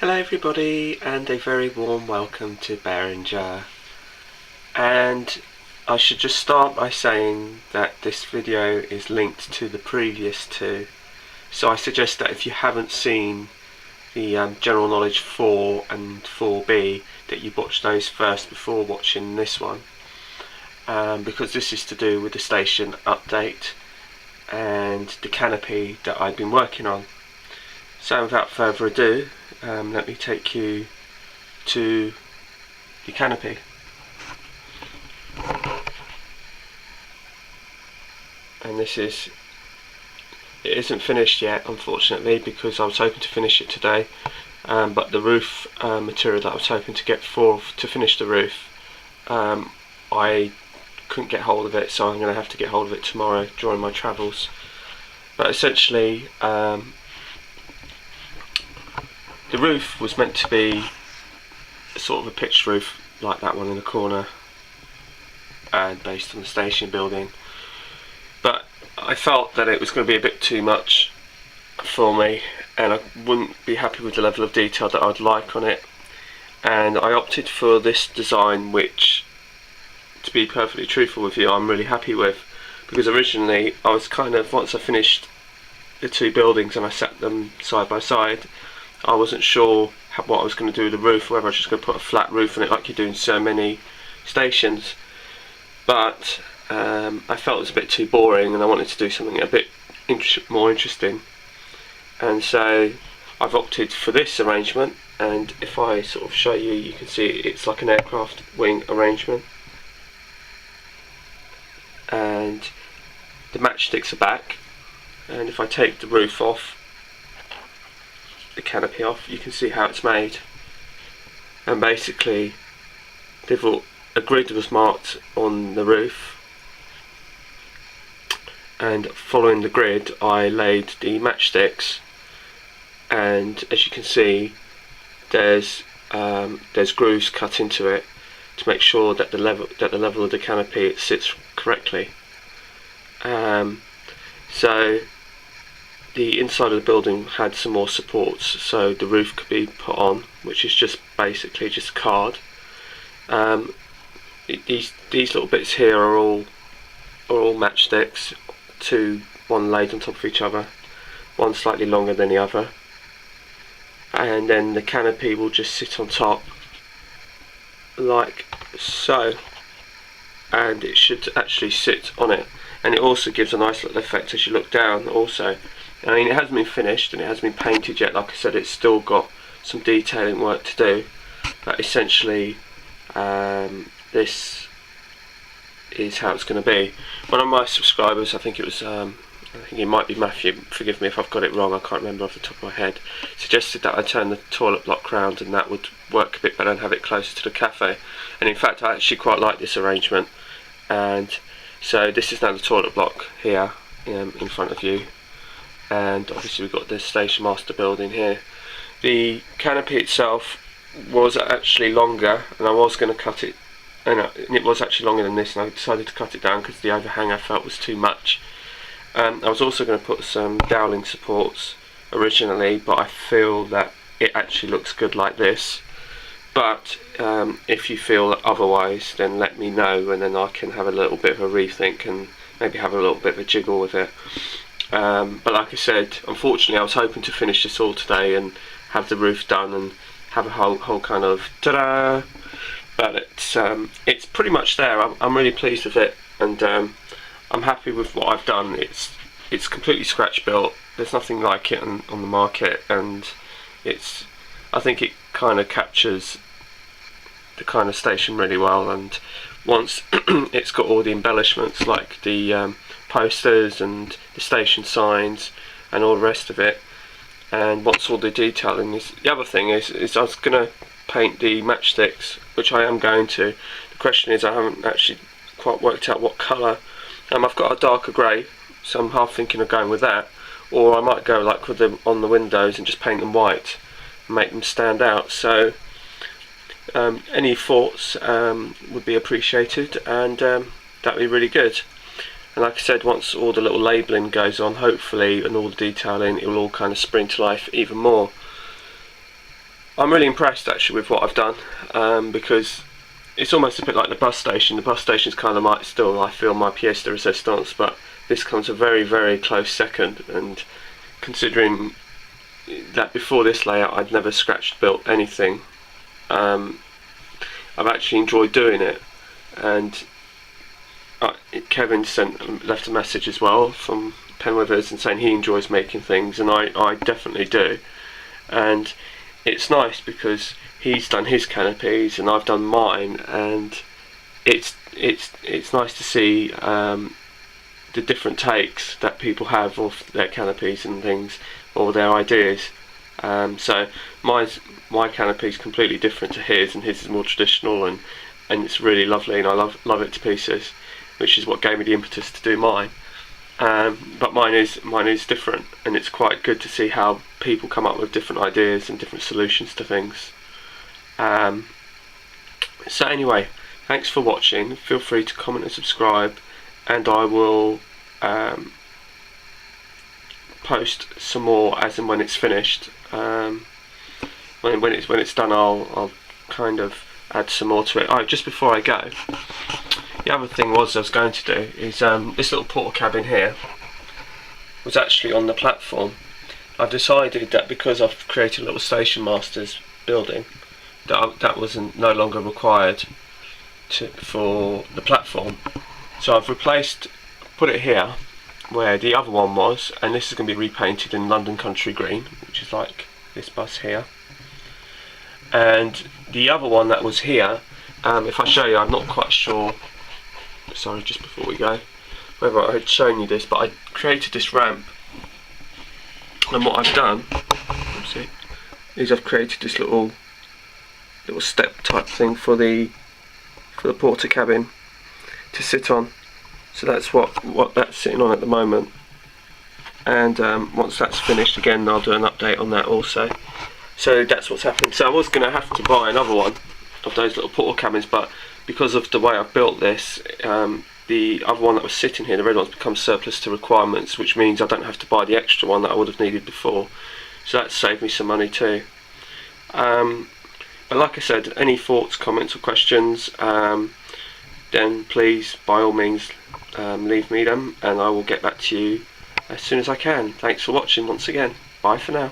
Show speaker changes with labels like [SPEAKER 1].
[SPEAKER 1] Hello everybody, and a very warm welcome to Berringer. And I should just start by saying that this video is linked to the previous two, so I suggest that if you haven't seen the General Knowledge 4 and 4B, that you watch those first before watching this one, because this is to do with the station update and the canopy that I've been working on. So without further ado, let me take you to the canopy. And it isn't finished yet, unfortunately, because I was hoping to finish it today, but the roof material that I was hoping to get to finish the roof, I couldn't get hold of it, so I'm going to have to get hold of it tomorrow during my travels. But essentially, the roof was meant to be sort of a pitched roof like that one in the corner, and based on the station building, but I felt that it was going to be a bit too much for me and I wouldn't be happy with the level of detail that I'd like on it, and I opted for this design, which, to be perfectly truthful with you, I'm really happy with, because originally I was once I finished the two buildings and I set them side by side, I wasn't sure what I was going to do with the roof, whether I was just going to put a flat roof on it like you do in so many stations. But I felt it was a bit too boring and I wanted to do something a bit more interesting. And so I've opted for this arrangement, and if I sort of show you, you can see it's like an aircraft wing arrangement. And the matchsticks are back, and if I take the roof off, the canopy off, you can see how it's made. And basically a grid was marked on the roof, and following the grid I laid the matchsticks, and as you can see there's grooves cut into it to make sure that the level of the canopy sits correctly. So the inside of the building had some more supports so the roof could be put on, which is just basically just card. These little bits here are all matchsticks, one laid on top of each other, one slightly longer than the other, and then the canopy will just sit on top like so, and it should actually sit on it, and it also gives a nice little effect as you look down also. I mean, it hasn't been finished and it hasn't been painted yet, like I said, it's still got some detailing work to do, but essentially this is how it's going to be. One of my subscribers, I think it might be Matthew, forgive me if I've got it wrong, I can't remember off the top of my head, suggested that I turn the toilet block round and that would work a bit better and have it closer to the cafe. And in fact I actually quite like this arrangement, and so this is now the toilet block here in front of you, and obviously we've got the station master building here. The canopy itself was actually longer, and I was going to cut it, and it was actually longer than this, and I decided to cut it down because the overhang I felt was too much. I was also going to put some dowling supports originally, but I feel that it actually looks good like this. But if you feel otherwise, then let me know, and then I can have a little bit of a rethink and maybe have a little bit of a jiggle with it. But like I said, unfortunately I was hoping to finish this all today and have the roof done and have a whole kind of ta-da, but it's pretty much there. I'm really pleased with it, and I'm happy with what I've done. It's completely scratch built, there's nothing like it on the market, and I think it kind of captures the kind of station really well. And once it's got all the embellishments like the posters and the station signs and all the rest of it, and once all the detailing is, the other thing is I was going to paint the matchsticks, which I am going to. The question is I haven't actually quite worked out what colour. I've got a darker grey, so I'm half thinking of going with that, or I might go like with them on the windows and just paint them white and make them stand out. So any thoughts would be appreciated, and that'd be really good. And like I said, once all the little labelling goes on, hopefully, and all the detailing, it will all kind of spring to life even more. I'm really impressed actually with what I've done, because it's almost a bit like the bus station. The bus station is kind of my, still I feel, my pièce de résistance, but this comes a very, very close second. And considering that before this layout I'd never scratched built anything, I've actually enjoyed doing it. And Kevin left a message as well from Penwithers and saying he enjoys making things, and I definitely do. And it's nice because he's done his canopies and I've done mine, and it's nice to see the different takes that people have of their canopies and things, or their ideas. So my canopy is completely different to his, and his is more traditional, and it's really lovely, and I love it to pieces, which is what gave me the impetus to do mine. But mine is different, and it's quite good to see how people come up with different ideas and different solutions to things. So anyway, thanks for watching. Feel free to comment and subscribe, and I will post some more as and when it's finished. When it's done, I'll kind of add some more to it. Oh, just before I go, the other thing I was going to do is this little portal cabin here was actually on the platform. I've decided that because I've created a little Station Masters building, that was no longer required for the platform. So I've put it here where the other one was, and this is going to be repainted in London Country Green, which is like this bus here. And the other one that was here, if I show you, I'm not quite sure, sorry, just before we go, whether I had shown you this, but I created this ramp, and what I've done, is I've created this little step type thing for the porter cabin to sit on. So that's what that's sitting on at the moment, and once that's finished, again I'll do an update on that also. So that's what's happened. So I was going to have to buy another one of those little portal cabins, but because of the way I've built this, the other one that was sitting here, the red one's become surplus to requirements, which means I don't have to buy the extra one that I would have needed before. So that saved me some money too. But like I said, any thoughts, comments or questions, then please by all means leave me them, and I will get back to you as soon as I can. Thanks for watching once again. Bye for now.